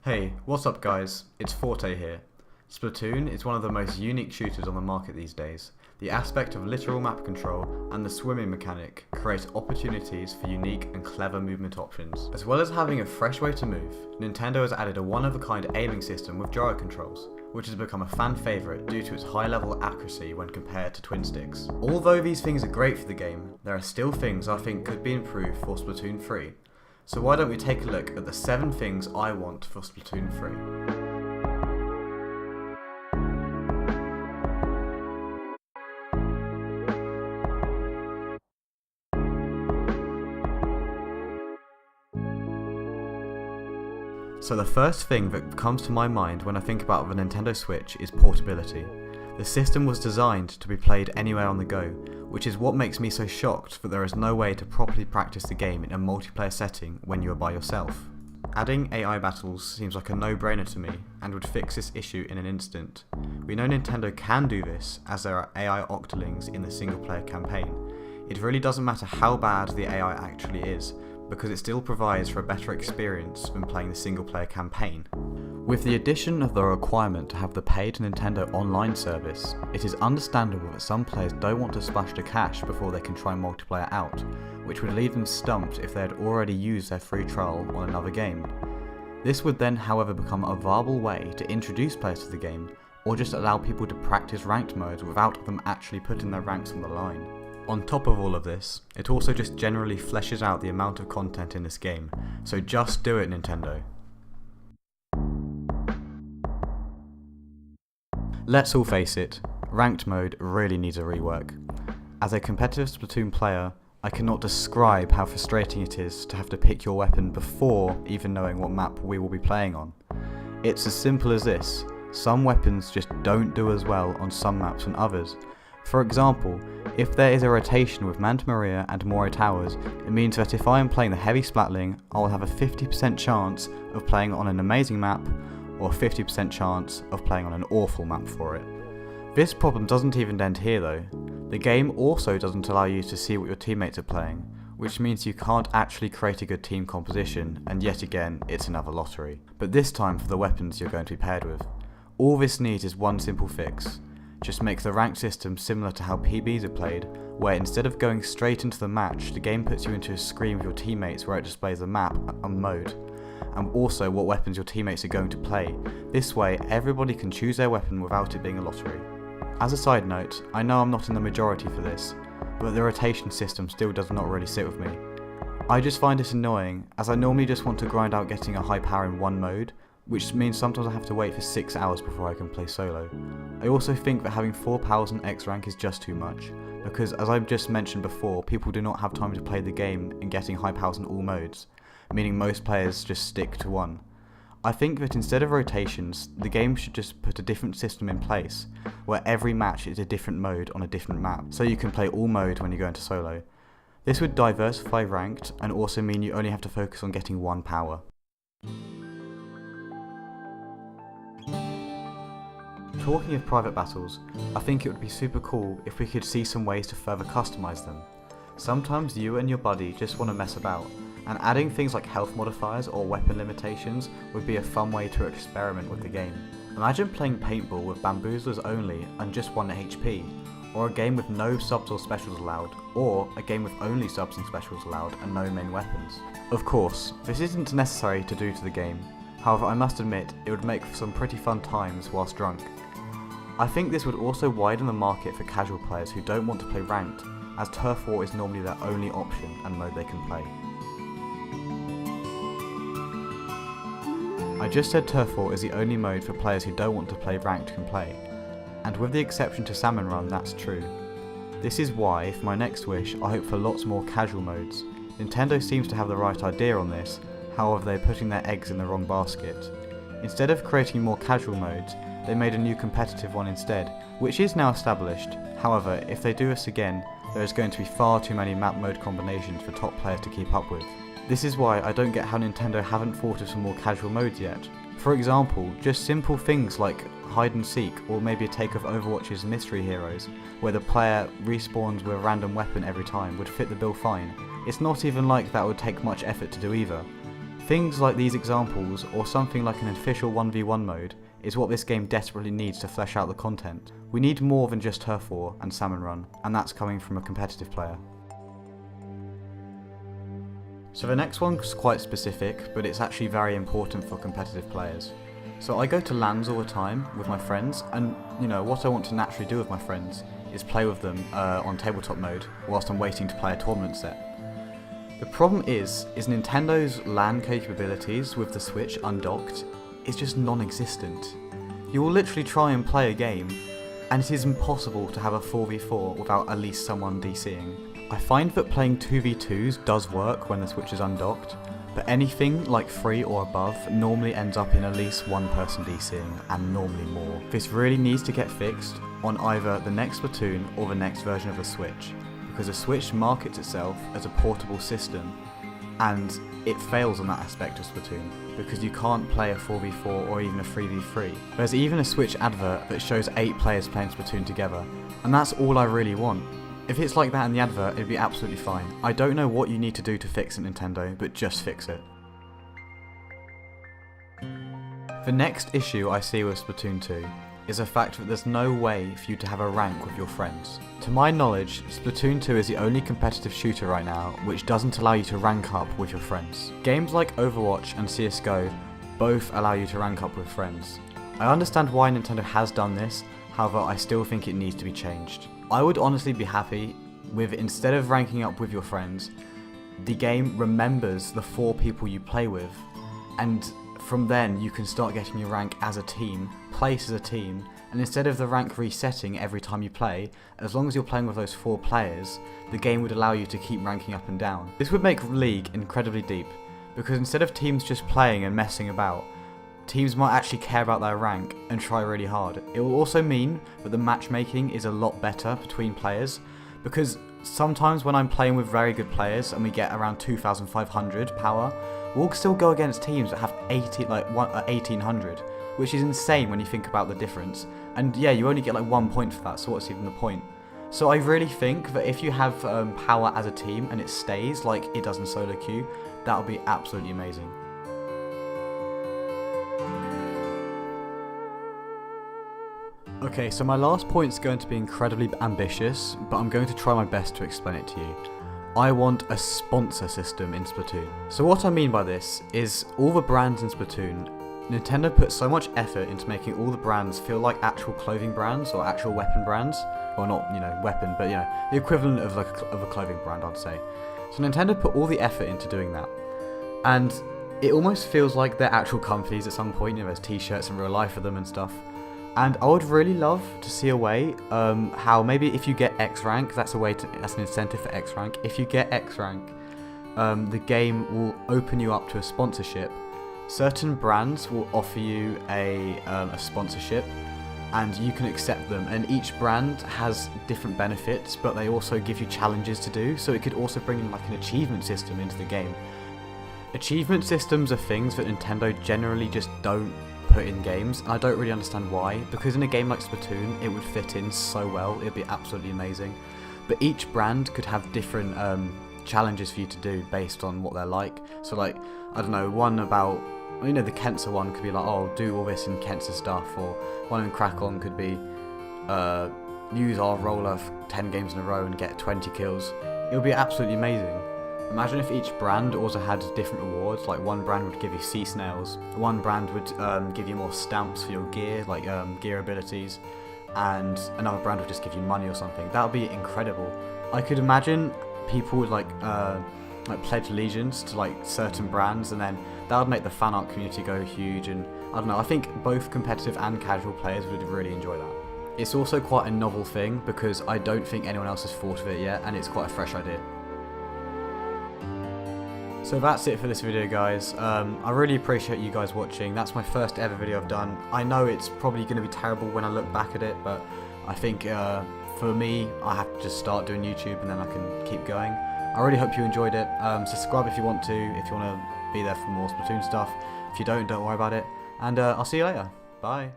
Hey, what's up guys? It's Forte here. Splatoon is one of the most unique shooters on the market these days. The aspect of literal map control and the swimming mechanic creates opportunities for unique and clever movement options. As well as having a fresh way to move, Nintendo has added a one-of-a-kind aiming system with gyro controls, which has become a fan favourite due to its high level of accuracy when compared to twin sticks. Although these things are great for the game, there are still things I think could be improved for Splatoon 3. So why don't we take a look at the 7 things I want for Splatoon 3. So the first thing that comes to my mind when I think about the Nintendo Switch is portability. The system was designed to be played anywhere on the go, which is what makes me so shocked that there is no way to properly practice the game in a multiplayer setting when you are by yourself. Adding AI battles seems like a no-brainer to me, and would fix this issue in an instant. We know Nintendo can do this, as there are AI octolings in the single-player campaign. It really doesn't matter how bad the AI actually is, because it still provides for a better experience than playing the single-player campaign. With the addition of the requirement to have the paid Nintendo Online service, it is understandable that some players don't want to splash the cash before they can try multiplayer out, which would leave them stumped if they had already used their free trial on another game. This would then however become a viable way to introduce players to the game, or just allow people to practice ranked modes without them actually putting their ranks on the line. On top of all of this, it also just generally fleshes out the amount of content in this game, so just do it, Nintendo. Let's all face it, ranked mode really needs a rework. As a competitive Splatoon player, I cannot describe how frustrating it is to have to pick your weapon before even knowing what map we will be playing on. It's as simple as this: some weapons just don't do as well on some maps than others. For example, if there is a rotation with Manta Maria and Moray Towers, it means that if I am playing the heavy Splatling, I will have a 50% chance of playing on an amazing map, or a 50% chance of playing on an awful map for it. This problem doesn't even end here though. The game also doesn't allow you to see what your teammates are playing, which means you can't actually create a good team composition, and yet again, it's another lottery. But this time for the weapons you're going to be paired with. All this needs is one simple fix. Just make the rank system similar to how PBs are played, where instead of going straight into the match, the game puts you into a screen with your teammates where it displays the map and mode, and also what weapons your teammates are going to play. This way, everybody can choose their weapon without it being a lottery. As a side note, I know I'm not in the majority for this, but the rotation system still does not really sit with me. I just find it annoying, as I normally just want to grind out getting a high power in one mode, which means sometimes I have to wait for 6 hours before I can play solo. I also think that having 4 powers on X rank is just too much, because as I've just mentioned before, people do not have time to play the game and getting high powers in all modes, meaning most players just stick to one. I think that instead of rotations, the game should just put a different system in place, where every match is a different mode on a different map, so you can play all mode when you go into solo. This would diversify ranked, and also mean you only have to focus on getting 1 power. Talking of private battles, I think it would be super cool if we could see some ways to further customize them. Sometimes you and your buddy just want to mess about, and adding things like health modifiers or weapon limitations would be a fun way to experiment with the game. Imagine playing paintball with bamboozlers only and just 1 HP, or a game with no subs or specials allowed, or a game with only subs and specials allowed and no main weapons. Of course, this isn't necessary to do to the game, however I must admit it would make for some pretty fun times whilst drunk. I think this would also widen the market for casual players who don't want to play ranked, as Turf War is normally their only option and mode they can play. I just said Turf War is the only mode for players who don't want to play ranked can play, and with the exception to Salmon Run, that's true. This is why, for my next wish, I hope for lots more casual modes. Nintendo seems to have the right idea on this, however they're putting their eggs in the wrong basket. Instead of creating more casual modes, they made a new competitive one instead, which is now established. However, if they do this again, there is going to be far too many map mode combinations for top players to keep up with. This is why I don't get how Nintendo haven't thought of some more casual modes yet. For example, just simple things like hide and seek, or maybe a take of Overwatch's Mystery Heroes, where the player respawns with a random weapon every time, would fit the bill fine. It's not even like that would take much effort to do either. Things like these examples, or something like an official 1v1 mode, is what this game desperately needs to flesh out the content. We need more than just Turf War and Salmon Run, and that's coming from a competitive player. So the next one's quite specific, but it's actually very important for competitive players. So I go to LANs all the time with my friends, and what I want to naturally do with my friends is play with them on tabletop mode whilst I'm waiting to play a tournament set. The problem is Nintendo's LAN capabilities with the Switch undocked is just non-existent. You will literally try and play a game, and it is impossible to have a 4v4 without at least someone DCing. I find that playing 2v2s does work when the Switch is undocked, but anything like 3 or above normally ends up in at least one person DCing, and normally more. This really needs to get fixed on either the next Splatoon or the next version of the Switch, because the Switch markets itself as a portable system, and it fails on that aspect of Splatoon, because you can't play a 4v4 or even a 3v3. There's even a Switch advert that shows 8 players playing Splatoon together, and that's all I really want. If it's like that in the advert, it'd be absolutely fine. I don't know what you need to do to fix it, Nintendo, but just fix it. The next issue I see with Splatoon 2 is the fact that there's no way for you to have a rank with your friends. To my knowledge, Splatoon 2 is the only competitive shooter right now which doesn't allow you to rank up with your friends. Games like Overwatch and CSGO both allow you to rank up with friends. I understand why Nintendo has done this, however I still think it needs to be changed. I would honestly be happy with, instead of ranking up with your friends, the game remembers the 4 people you play with, and from then you can start getting your rank as a team, place as a team, and instead of the rank resetting every time you play, as long as you're playing with those 4 players, the game would allow you to keep ranking up and down. This would make League incredibly deep, because instead of teams just playing and messing about, teams might actually care about their rank and try really hard. It will also mean that the matchmaking is a lot better between players, because sometimes when I'm playing with very good players and we get around 2,500 power, we'll still go against teams that have 1,800, which is insane when you think about the difference. And yeah, you only get like 1 point for that, so what's even the point? So I really think that if you have power as a team and it stays like it does in solo queue, that would be absolutely amazing. Okay, so my last point is going to be incredibly ambitious, but I'm going to try my best to explain it to you. I want a sponsor system in Splatoon. So what I mean by this is all the brands in Splatoon, Nintendo put so much effort into making all the brands feel like actual clothing brands or actual weapon brands. Well, not, weapon, but, the equivalent of a clothing brand, I'd say. So Nintendo put all the effort into doing that. And it almost feels like they're actual companies at some point, there's t-shirts in real life of them and stuff. And I would really love to see a way how maybe if you get X rank, that's an incentive for X rank. If you get X rank, the game will open you up to a sponsorship. Certain brands will offer you a sponsorship, and you can accept them. And each brand has different benefits, but they also give you challenges to do. So it could also bring in like an achievement system into the game. Achievement systems are things that Nintendo generally just don't put in games, and I don't really understand why, because in a game like Splatoon it would fit in so well, it'd be absolutely amazing. But each brand could have different challenges for you to do based on what they're like. So like, I don't know, one about, the Kensa one could be like, oh, do all this in Kensa stuff, or one in Crack-On could be use our roller 10 games in a row and get 20 kills. It would be absolutely amazing. Imagine if each brand also had different rewards, like one brand would give you sea snails, one brand would give you more stamps for your gear, like gear abilities, and another brand would just give you money or something. That would be incredible. I could imagine people would like pledge allegiance to like certain brands, and then that would make the fan art community go huge, and I don't know, I think both competitive and casual players would really enjoy that. It's also quite a novel thing because I don't think anyone else has thought of it yet, and it's quite a fresh idea. So that's it for this video, guys. I really appreciate you guys watching. That's my first ever video I've done. I know it's probably going to be terrible when I look back at it, but I think for me, I have to just start doing YouTube and then I can keep going. I really hope you enjoyed it. Subscribe if you want to be there for more Splatoon stuff. If you don't worry about it. And I'll see you later. Bye.